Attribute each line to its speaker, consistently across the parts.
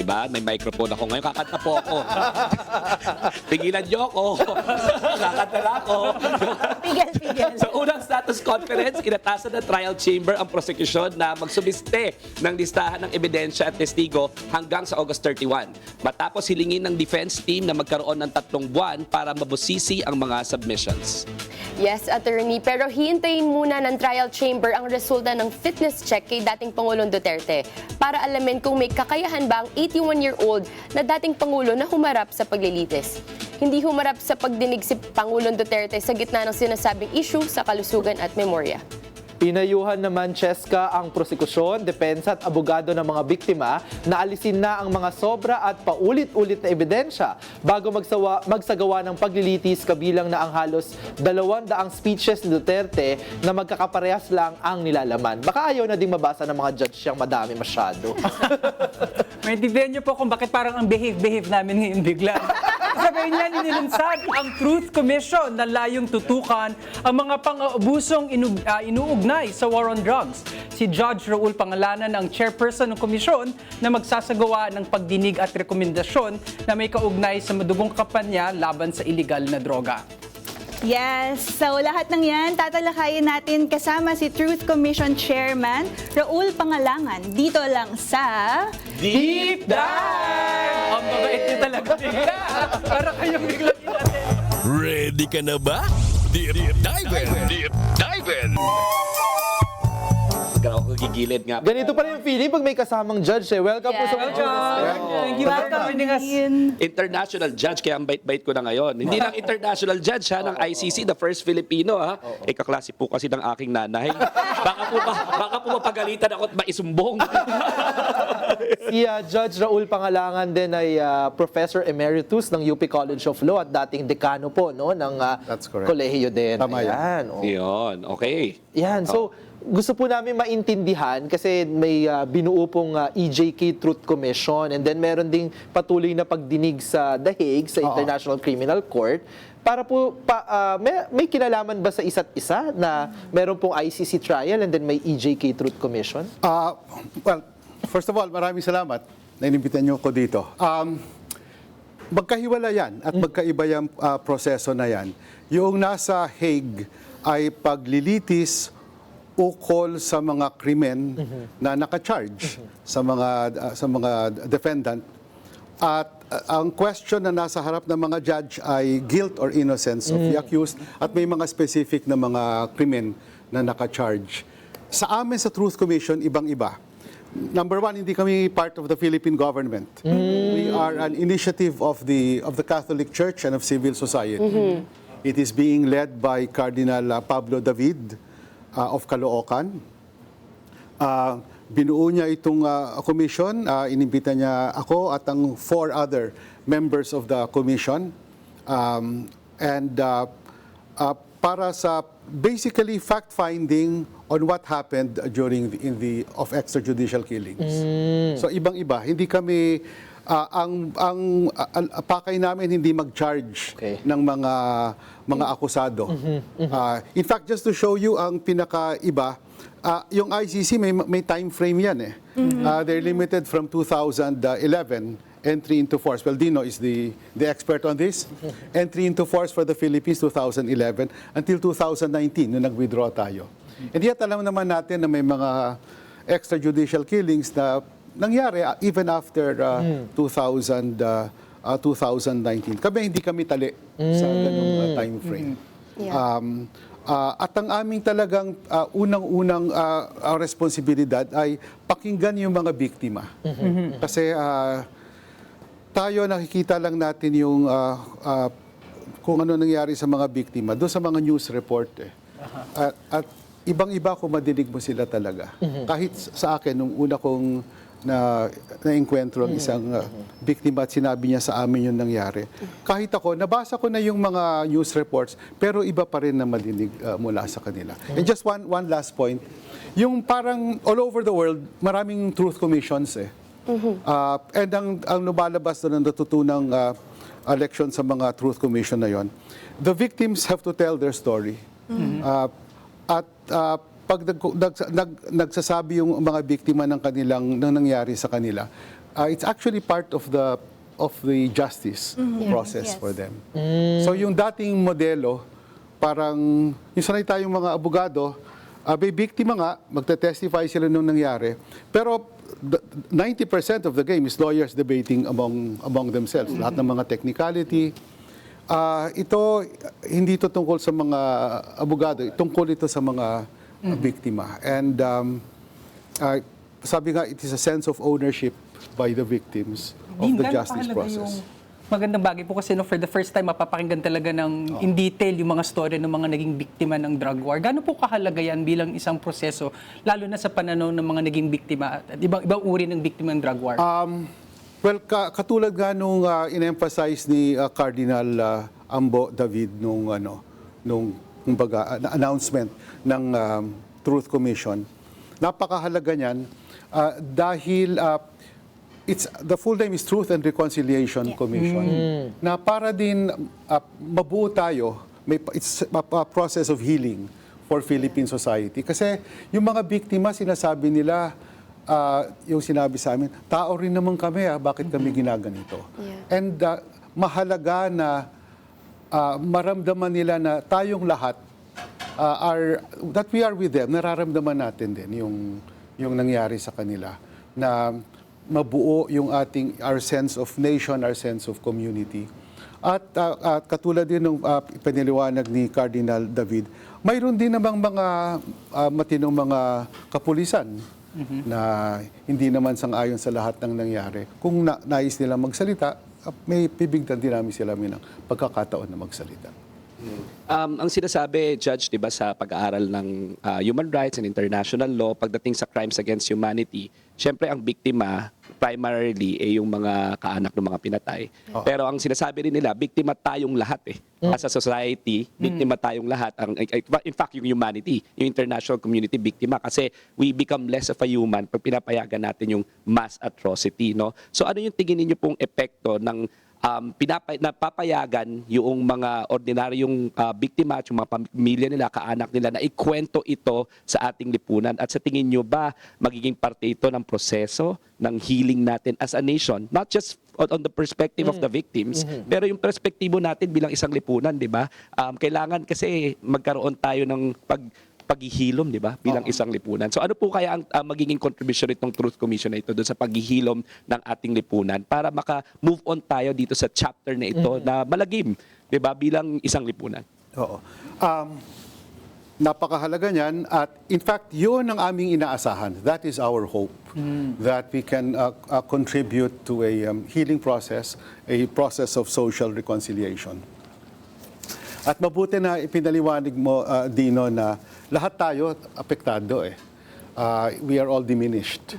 Speaker 1: di ba? May microphone ako ngayon, kakanta po ako. Pigilan niyo ako. Kakanta na ako.
Speaker 2: Pigil.
Speaker 1: Sa unang status conference, inatasan ng trial chamber ang prosecution na magsubiste ng listahan ng ebidensya at testigo hanggang sa August 31. Matapos hilingin ng defense team na magkaroon ng 3 buwan para mabusisi ang mga submissions.
Speaker 2: Yes, attorney. Pero hihintayin muna ng trial chamber ang resulta ng fitness check kay dating Pangulong Duterte para alamin kung may kakayahan ba ang 81-year-old na dating Pangulo na humarap sa paglilitis. Hindi humarap sa pagdinig si Pangulong Duterte sa gitna ng sinasabing issue sa kalusugan at memorya.
Speaker 3: Pinayuhan naman, Cheska, ang prosekusyon, depensa at abogado ng mga biktima na alisin na ang mga sobra at paulit-ulit na ebidensya bago magsagawa ng paglilitis, kabilang na ang halos 200 speeches ni Duterte na magkakaparehas lang ang nilalaman. Baka ayaw na ding mabasa ng mga judge siyang madami masyado.
Speaker 4: Maintindihan niyo po kung bakit parang ang behave namin ngayon bigla. Sabihin niya, inilunsad ang Truth Commission na layong tutukan ang mga pang-aabusong inuugnay sa war on drugs. Si Judge Raul Pangalanan ang chairperson ng komisyon na magsasagawa ng pagdinig at rekomendasyon na may kaugnay sa madugong kampanya laban sa iligal na droga.
Speaker 5: Yes, so lahat ng yan, tatalakayin natin kasama si Truth Commission Chairman Raul Pangalangan dito lang sa
Speaker 4: Deep Dive! Ang mabait niyo talaga bigla. Para kayong biglang inatin.
Speaker 6: Ready ka na ba? Deep Dive! Deep Dive!
Speaker 1: Ikaw ako gigilid nga.
Speaker 3: Ganito pa rin yung feeling pag may kasamang judge. Welcome po sa
Speaker 4: Thank you for joining us.
Speaker 1: International judge, kaya ang bait-bait ko na ngayon. Hindi lang international judge ng ICC, the first Filipino ha. Kaklase po kasi ng aking nanay. Baka po mapagalitan ako at maisumbong.
Speaker 3: Si Judge Raul Pangalangan din ay Professor Emeritus ng UP College of Law at dating dekano po ng
Speaker 7: That's correct.
Speaker 3: kolehiyo din.
Speaker 7: Tama yan.
Speaker 3: Ayan,
Speaker 1: Yun, okay.
Speaker 3: Yan, so gusto po namin maintindihan kasi may binuo pong EJK Truth Commission and then meron ding patuloy na pagdinig sa The Hague, sa International Criminal Court. Para po, may kinalaman ba sa isa't isa na meron pong ICC trial and then may EJK Truth Commission?
Speaker 7: Well, first of all, maraming salamat na inimbitan niyo ko dito. Magkahiwala yan at magkaiba yung proseso na yan. Yung nasa Hague ay paglilitis ukol sa mga krimen na naka-charge sa mga defendant. At ang question na nasa harap ng mga judge ay guilt or innocence of the accused at may mga specific na mga krimen na naka-charge. Sa amin sa Truth Commission, ibang-iba. Number one, hindi kami part of the Philippine government. We are an initiative of the Catholic Church and of civil society. It is being led by Cardinal Pablo David of Caloocan. Binuo niya itong commission, inimbita niya ako at ang 4 other members of the commission. Para sa basically fact-finding on what happened during the extrajudicial killings. So ibang-iba, hindi kami ang pakay namin hindi mag-charge ng mga akusado. In fact, just to show you ang pinakaiba, yung ICC may time frame yan eh. They're limited from 2011 entry into force. Well, Dino is the expert on this. Entry into force for the Philippines 2011 until 2019 nung nag-withdraw tayo. And yet alam naman natin na may mga extrajudicial killings na nangyari even after 2019. Kami hindi kami tali sa ganung time frame. At ang aming talagang unang-unang responsibilidad ay pakinggan yung mga biktima. Kasi tayo nakikita lang natin yung kung ano nangyari sa mga biktima doon sa mga news report at ibang-iba kung madinig mo sila talaga. Kahit sa akin nung una kong na-enkwentro ang isang biktima at sinabi niya sa amin yung nangyari. Kahit ako, nabasa ko na yung mga news reports, pero iba pa rin na madinig mula sa kanila. And just one last point, yung parang all over the world, maraming truth commissions eh. And ang lumalabas doon ang natutunang election sa mga truth commission na yon, the victims have to tell their story. At pag nagsasabi yung mga biktima ng nangyari sa kanila, it's actually part of the justice process
Speaker 5: Yes.
Speaker 7: for them. So yung dating modelo, parang yung sanay tayong mga abogado, may biktima nga, magte-testify sila nung nangyari, pero 90% of the game is lawyers debating among themselves. Lahat ng mga technicality. Ito, hindi ito tungkol sa mga abogado, tungkol ito sa mga biktima. And sabi nga, it is a sense of ownership by the victims of the
Speaker 4: Gaano
Speaker 7: justice
Speaker 4: kahalaga
Speaker 7: process.
Speaker 4: yung magandang bagay po kasi for the first time mapapakinggan talaga ng in detail yung mga story ng mga naging biktima ng drug war. Gaano po kahalaga yan bilang isang proseso, lalo na sa pananaw ng mga naging biktima at ibang uri ng biktima ng drug war?
Speaker 7: Well, katulad nga nung in-emphasize ni Cardinal Ambo David nung kumbaga, announcement ng Truth Commission, napakahalaga niyan dahil the full name is Truth and Reconciliation Commission. Na para din mabuo tayo, it's a process of healing for Philippine society. Kasi yung mga biktima, sinasabi nila, yung sinabi sa amin, tao rin naman kami, bakit kami ginaganito?
Speaker 2: Yeah.
Speaker 7: And mahalaga na maramdaman nila na tayong lahat that we are with them, nararamdaman natin din yung nangyari sa kanila. Na mabuo yung our sense of nation, our sense of community. At katulad din ng piniliwanag ni Cardinal David, mayroon din namang mga matinong mga kapulisan na hindi naman sang-ayon sa lahat ng nangyari. Kung nais nila magsalita, may pibigtan din namin sila ng pagkakataon na magsalita.
Speaker 1: Ang sinasabi, Judge, di ba, sa pag-aaral ng human rights and international law, pagdating sa crimes against humanity, syempre ang biktima, primarily, yung mga kaanak ng mga pinatay. Pero ang sinasabi rin nila, biktima tayong lahat As a society, biktima tayong lahat. In fact, yung humanity, yung international community, biktima. Kasi we become less of a human pag pinapayagan natin yung mass atrocity. No? So ano yung tingin niyo pong epekto ng napapayagan yung mga ordinaryong biktima at yung mga pamilya nila, kaanak nila na ikwento ito sa ating lipunan? At sa tingin nyo ba magiging parte ito ng proseso ng healing natin as a nation? Not just on the perspective of the victims, pero yung perspektibo natin bilang isang lipunan, di ba? Kailangan kasi magkaroon tayo ng paghihilom, di ba? Bilang isang lipunan. So ano po kaya ang magiging contribution nitong Truth Commission na ito doon sa paghihilom ng ating lipunan para maka-move on tayo dito sa chapter na ito na malagim, di ba? Bilang isang lipunan.
Speaker 7: Oo. Napakahalaga niyan at in fact, yun ang aming inaasahan. That is our hope. That we can contribute to a healing process, a process of social reconciliation. At mabuti na ipinaliwanag mo, Dino, na lahat tayo apektado we are all diminished.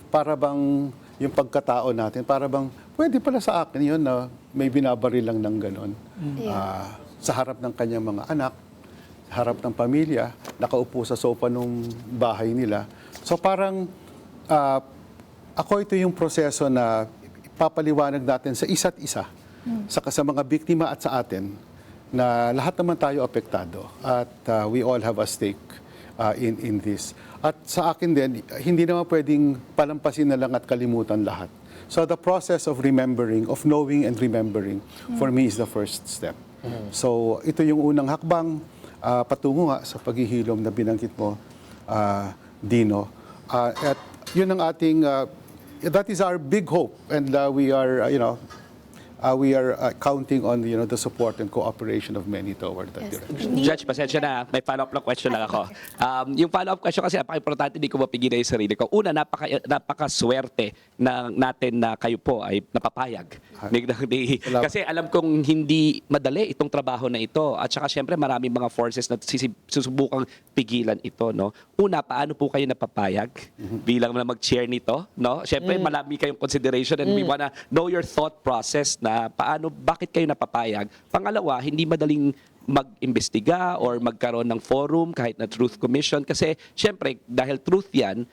Speaker 7: Para bang yung pagkatao natin, para bang pwede pala sa akin yun na may binabaril lang ng ganon. Sa harap ng kanyang mga anak, sa harap ng pamilya, nakaupo sa sofa nung bahay nila. So parang ito yung proseso na ipapaliwanag natin sa isa't isa, sa mga biktima at sa atin, na lahat naman tayo apektado at we all have a stake in this. At sa akin din, hindi naman pwedeng palampasin na lang at kalimutan lahat. So the process of remembering, of knowing and remembering, for me is the first step. So ito yung unang hakbang patungo nga sa paghihilom na binanggit mo, Dino. At yun ang ating, that is our big hope, and we are, we are counting on the support and cooperation of many toward that direction.
Speaker 1: Judge, pasensya na. May follow-up lang question lang ako. Yung follow-up question kasi napaka-importante, hindi ko mapigilan yung sarili ko. Una, napaka-swerte natin na kayo po ay napapayag. Kasi alam kong hindi madali itong trabaho na ito. At saka syempre maraming mga forces na susubukang pigilan ito. No? Una, paano po kayo napapayag bilang na mag-chair nito? No? Syempre marami kayong consideration and we wanna know your thought process na bakit kayo napapayag. Pangalawa, hindi madaling mag-imbestiga or magkaroon ng forum kahit na Truth Commission kasi syempre dahil truth yan,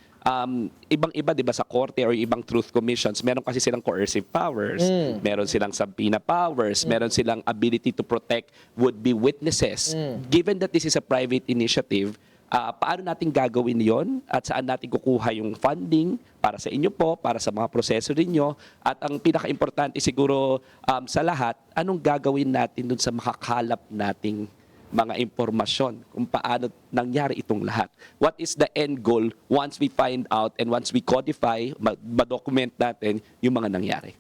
Speaker 1: ibang-iba 'di ba sa korte or ibang truth commissions, meron kasi silang coercive powers, meron silang subpoena powers, meron silang ability to protect would-be witnesses. Given that this is a private initiative, paano natin gagawin yon at saan natin kukuha yung funding para sa inyo po, para sa mga proseso ninyo. At ang pinaka-importante siguro sa lahat, anong gagawin natin dun sa makakalap nating mga impormasyon kung paano nangyari itong lahat. What is the end goal once we find out and once we codify, ma-document natin yung mga nangyari?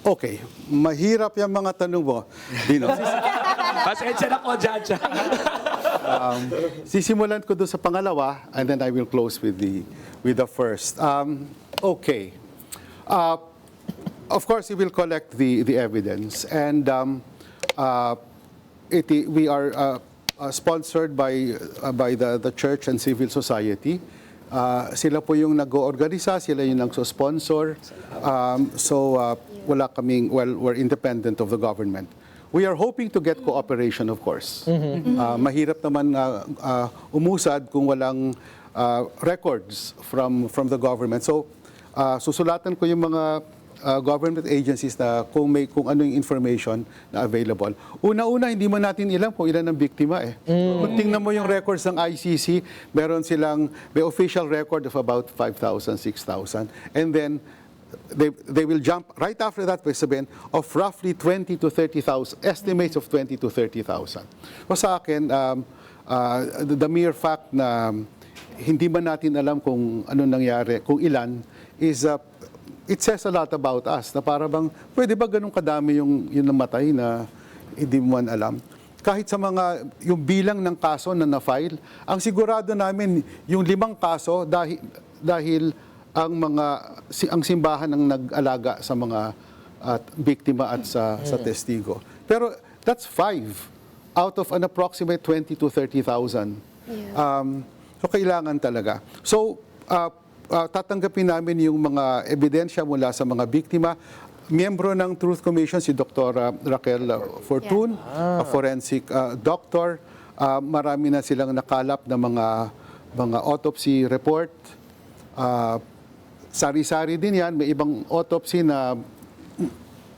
Speaker 7: Okay, mahirap yung mga tanong mo, Dino.
Speaker 1: Pasensya na po, Judge.
Speaker 7: Sisimulan ko doon sa pangalawa, and then I will close with the first. Okay. Of course, we will collect the evidence, and we are sponsored by the church and civil society. Sila po yung nag-oorganisa, sila yung nagso-sponsor. Wala kaming, we're independent of the government. We are hoping to get cooperation, of course. Mahirap naman umusad kung walang records from the government. So, susulatan ko yung mga government agencies na kung ano yung information na available. Una-una, hindi mo natin ilam kung ilan ang biktima eh. Kung tingnan mo yung records ng ICC, may official record of about 5,000, 6,000. And then, they will jump right after that, sabihin, of roughly 20 to 30,000, estimates of 20 to 30,000. So sa akin, the mere fact na hindi man natin alam kung ano nangyari, kung ilan, it says a lot about us, na para bang, pwede ba ganun kadami yung namatay na hindi mo man alam? Kahit sa yung bilang ng kaso na na-file, ang sigurado namin, yung 5 kaso, dahil ang simbahan ang nag-alaga sa mga biktima at sa testigo. Pero that's 5 out of an approximate 20 to 30,000. So kailangan talaga. So tatanggapin namin yung mga ebidensya mula sa mga biktima. Miyembro ng Truth Commission si Dr. Raquel Fortun, a forensic doctor. Marami na silang nakalap na mga autopsy report. Sari-sari din yan. May ibang autopsy na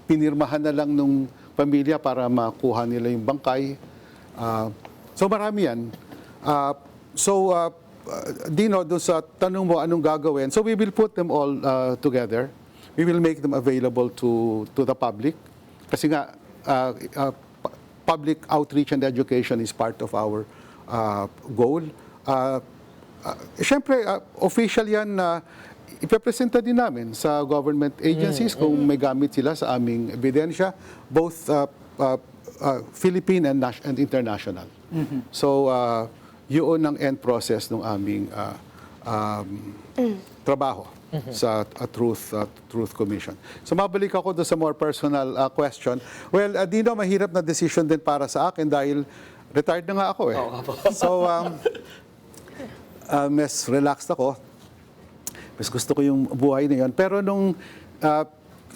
Speaker 7: pinirmahan na lang nung pamilya para makuha nila yung bangkay. So marami yan. Dino, doon sa tanong mo anong gagawin, so we will put them all together. We will make them available to the public. Kasi nga, public outreach and education is part of our goal. Siyempre, official yan na ipepresenta din namin sa government agencies kung may gamit sila sa aming ebidensya, both Philippine and international. So, yun ang end process ng aming trabaho sa Truth Commission. So, mabalik ako doon sa more personal question. Well, Dino, mahirap na decision din para sa akin dahil retired na nga ako eh. So, mas relaxed ako. Mas gusto ko yung buhay na yun. Pero nung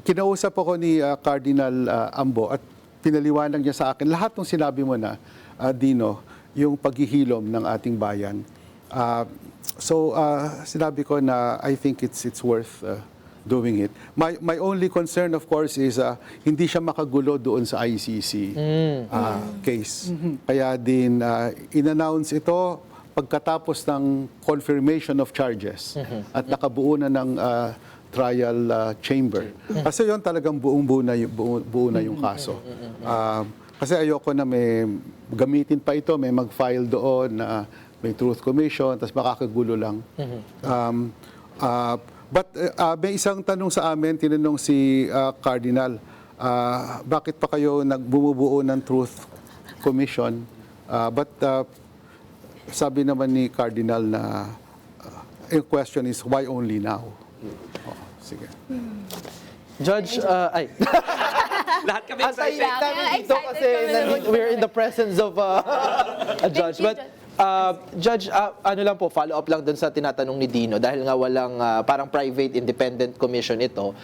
Speaker 7: kinausap ako ni Cardinal Ambo at pinaliwanag niya sa akin, lahat ng sinabi mo na, Dino, yung paghihilom ng ating bayan. Sinabi ko na I think it's worth doing it. My only concern, of course, is hindi siya makagulo doon sa ICC case. Kaya din in-announce ito pagkatapos ng confirmation of charges at nakabuo na ng trial chamber. Kasi yon talagang buo na yung kaso. Kasi ayoko na may gamitin pa ito, may mag-file doon na may Truth Commission, tapos makakagulo lang. But may isang tanong sa amin, tinanong si Cardinal, bakit pa kayo nagbumubuo ng Truth Commission? Sabi naman ni Cardinal na yung question is, why only now? Sige.
Speaker 3: Judge,
Speaker 1: Lahat kami
Speaker 3: Antayin
Speaker 1: excited.
Speaker 3: namin dito kasi we're in the presence of a judge. But Judge, ano lang po, follow up lang dun sa tinatanong ni Dino dahil nga walang parang private independent commission ito.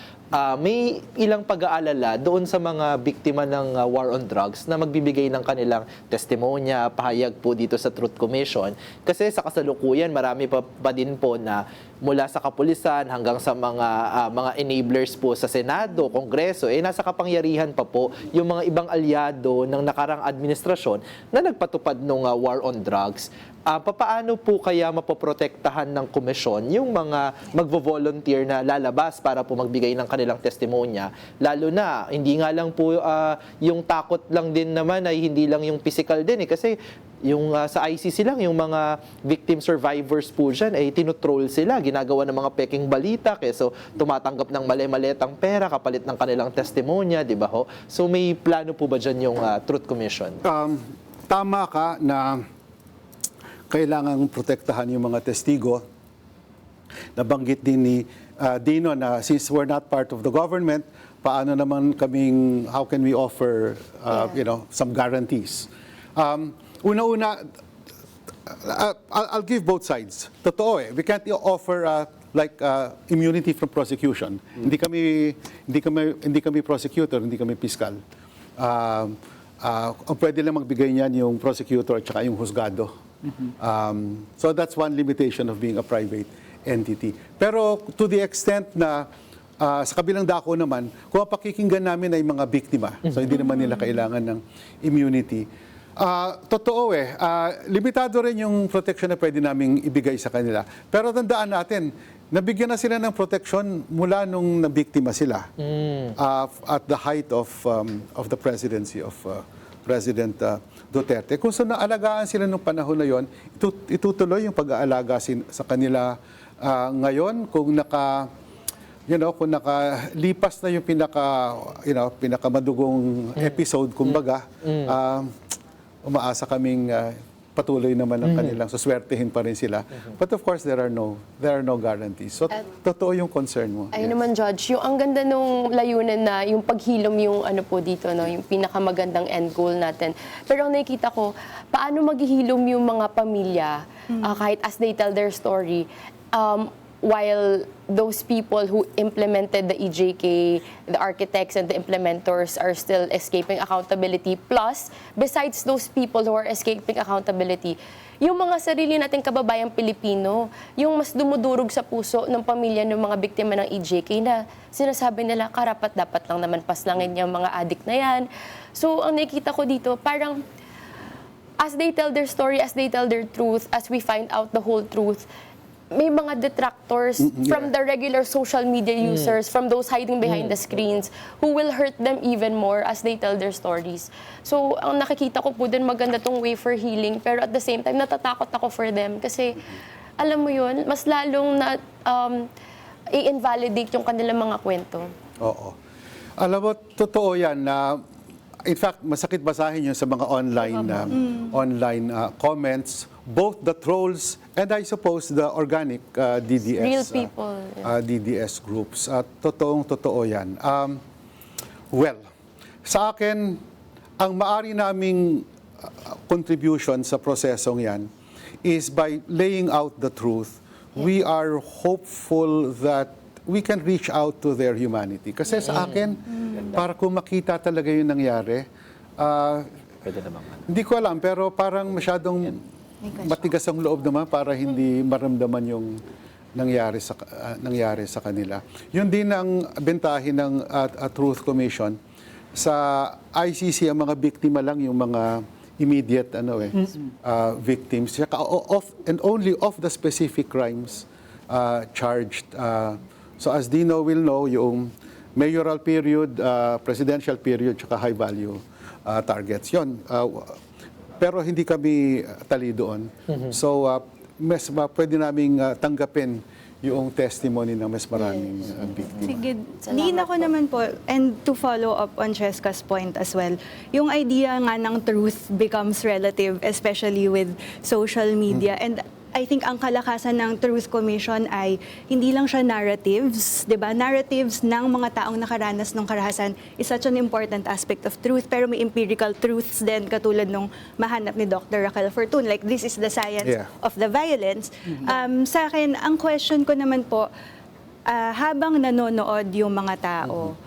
Speaker 3: May ilang pag-aalala doon sa mga biktima ng war on drugs na magbibigay ng kanilang testimonya, pahayag po dito sa Truth Commission. Kasi sa kasalukuyan, marami pa din po na mula sa kapulisan hanggang sa mga enablers po sa Senado, Kongreso, nasa kapangyarihan pa po yung mga ibang alyado ng nakarang administrasyon na nagpatupad ng war on drugs. case, papaano po kaya mapoprotektahan ng komisyon yung mga magvo-volunteer na lalabas para po magbigay ng kanilang testimonya? Lalo na, hindi nga lang po yung takot lang din naman ay hindi lang yung physical din kasi yung sa ICC lang, yung mga victim survivors po dyan, ay tinutroll sila, ginagawa ng mga peking balita, so tumatanggap ng mali-malitang pera kapalit ng kanilang testimonya, di ba ho? So may plano po ba dyan yung Truth Commission?
Speaker 7: Tama ka na kailangan protektahan yung mga testigo. Nabanggit din ni Dino na since we're not part of the government, paano naman how can we offer, some guarantees? Una-una, I'll give both sides. Totoo we can't offer immunity from prosecution. Hindi kami prosecutor, hindi kami piskal. Ang pwede lang magbigay niyan yung prosecutor at saka yung husgado. So that's one limitation of being a private entity. Pero to the extent na sa kabilang dako naman, kung ang pakikinggan namin ay mga biktima, so hindi naman nila kailangan ng immunity. Totoo limitado rin yung protection na pwede naming ibigay sa kanila. Pero tandaan natin, nabigyan na sila ng protection mula nung nabiktima sila at the height of the presidency of President Duterte. Kung saan naalagaan sila nung panahon na yon, itutuloy yung pag-aalaga sa kanila ngayon kung nakalipas na yung pinakamadugong episode, kumbaga, umaasa kaming patuloy naman ang kanilang suswertehin pa rin sila. But of course, there are no guarantees. So, totoo yung concern mo.
Speaker 2: Ayun naman, Judge, yung ang ganda nung layunan na yung paghilom yung po dito, yung pinakamagandang end goal natin. Pero ang nakikita ko, paano maghihilom yung mga pamilya, kahit as they tell their story, while those people who implemented the EJK, the architects and the implementors are still escaping accountability. Plus, besides those people who are escaping accountability, yung mga sarili nating kababayang Pilipino, yung mas dumudurog sa puso ng pamilya ng mga biktima ng EJK na sinasabi nila, karapat-dapat lang naman paslangin yung mga adik na yan. So, ang nakikita ko dito, parang as they tell their story, as they tell their truth, as we find out the whole truth, may mga detractors from the regular social media users, from those hiding behind the screens, who will hurt them even more as they tell their stories. So, ang nakikita ko po din, maganda tong way for healing, pero at the same time, natatakot ako for them. Kasi, alam mo yun, mas lalong i-invalidate yung kanilang mga kwento.
Speaker 7: Oo. Alam mo, totoo yan na in fact, masakit basahin yun sa mga online comments, both the trolls and I suppose the organic DDS.
Speaker 2: Real people.
Speaker 7: DDS groups. Totoo yan. Well, sa akin, ang maari naming contribution sa prosesong yan is by laying out the truth. We are hopeful that we can reach out to their humanity. Kasi sa akin, para kung makita talaga yung nangyari,
Speaker 3: Pwede naman.
Speaker 7: hindi ko alam, pero parang masyadong matigas ang loob naman para hindi maramdaman yung nangyari sa kanila. Yun din ang bentahin ng Truth Commission. Sa ICC, ang mga biktima lang yung mga immediate victims, and only of the specific crimes charged. So as Dino will know, yung mayoral period, presidential period, tsaka high value targets. Yun. Pero hindi kami tali doon. So mas pwede naming tanggapin yung testimony ng mas maraming biktima.
Speaker 5: Sige, din ako naman po, and to follow up on Cheska's point as well, yung idea nga ng truth becomes relative, especially with social media. And I think ang kalakasan ng Truth Commission ay hindi lang siya narratives, 'di ba? Narratives ng mga taong nakaranas ng karahasan is such an important aspect of truth, pero may empirical truths din katulad nung mahanap ni Dr. Raquel Fortun, like this is the science of the violence. Sa akin, ang question ko naman po, habang nanonood yung mga tao,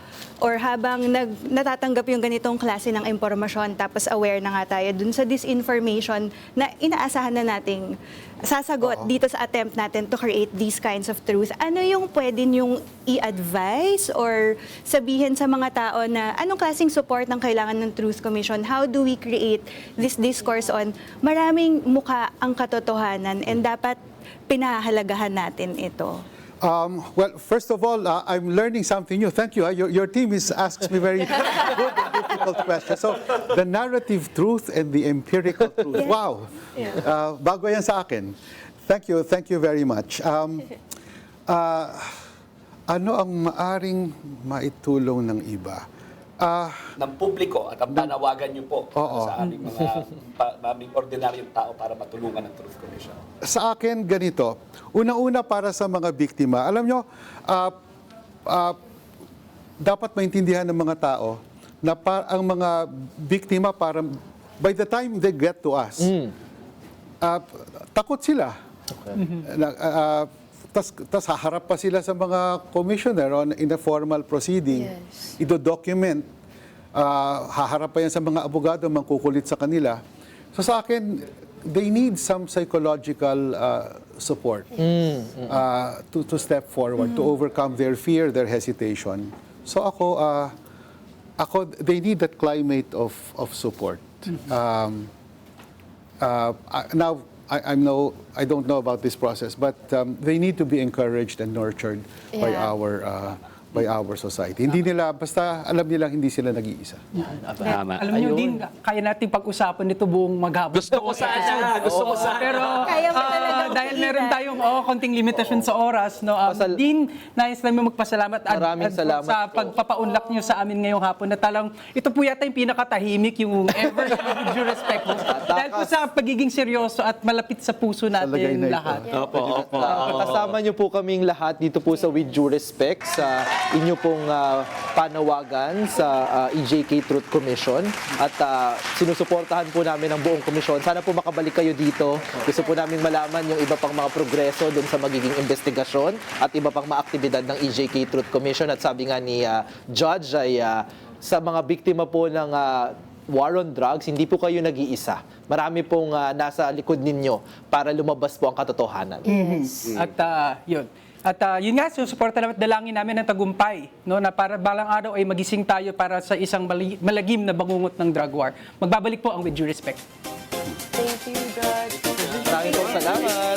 Speaker 5: or habang natatanggap yung ganitong klase ng impormasyon, tapos aware na nga tayo dun sa disinformation na inaasahan na nating sasagot dito sa attempt natin to create these kinds of truth, ano yung pwede niyong i-advise or sabihin sa mga tao na anong klaseng support ng kailangan ng Truth Commission? How do we create this discourse on maraming mukha ang katotohanan and dapat pinahahalagahan natin ito?
Speaker 7: Well, first of all, I'm learning something new. Thank you. Your team asks me very good and difficult questions. So, the narrative truth and the empirical truth. Wow. Bago yan sa akin. Thank you very much. Ano ang maaring maitulong ng iba?
Speaker 1: Ng publiko at ang panawagan niyo po
Speaker 7: Oo.
Speaker 1: sa aming mga aming ordinaryong tao para matulungan ng Truth Commission.
Speaker 7: Sa akin, ganito. Una-una para sa mga biktima. Alam nyo, dapat maintindihan ng mga tao na ang mga biktima, by the time they get to us, takot sila. Tas haharap pa sila sa mga commissioner in a formal proceeding.
Speaker 2: Yes.
Speaker 7: Ido-document. Haharap pa yan sa mga abogado, mangkukulit sa kanila. So sa akin, they need some psychological support to step forward, to overcome their fear, their hesitation. So ako, they need that climate of support. Now, I don't know about this process, but they need to be encouraged and nurtured by
Speaker 2: Yeah.
Speaker 7: by our society. Hindi nila, basta alam nila hindi sila nag-iisa.
Speaker 1: Tama.
Speaker 4: Alam niyo din, kaya nating pag-usapan nito buong maghapon.
Speaker 1: Gusto ko sana.
Speaker 4: Pero
Speaker 5: Kaya mo talaga
Speaker 4: dahil
Speaker 5: mag-iwan.
Speaker 4: meron tayong konting limitasyon sa oras, no. Din, nais namin magpasalamat
Speaker 3: Maraming salamat
Speaker 4: sa
Speaker 3: po.
Speaker 4: pagpapaunlak niyo sa amin ngayong hapon na talang ito po yata yung pinakatahimik, yung ever with due respect mo. Dahil po sa pagiging seryoso at malapit sa puso
Speaker 7: lagay
Speaker 4: natin
Speaker 7: na ito.
Speaker 4: lahat.
Speaker 1: Opo.
Speaker 3: Kasama niyo po kaming lahat dito po sa With Due Respect sa inyo pong panawagan sa EJK Truth Commission at sinusuportahan po namin ang buong komisyon. Sana po makabalik kayo dito. Gusto po namin malaman yung iba pang mga progreso dun sa magiging investigasyon at iba pang mga aktibidad ng EJK Truth Commission. At sabi nga ni Judge ay sa mga biktima po ng war on drugs, hindi po kayo nag-iisa. Marami pong nasa likod ninyo para lumabas po ang katotohanan.
Speaker 4: At yun. At yun nga, susuporta naman at dalangin namin ng tagumpay, no, na para balang araw ay magising tayo para sa isang malagim na bangungot ng drug war. Magbabalik po ang With Due Respect.
Speaker 2: Thank you, Judge.
Speaker 3: Maraming po salamat.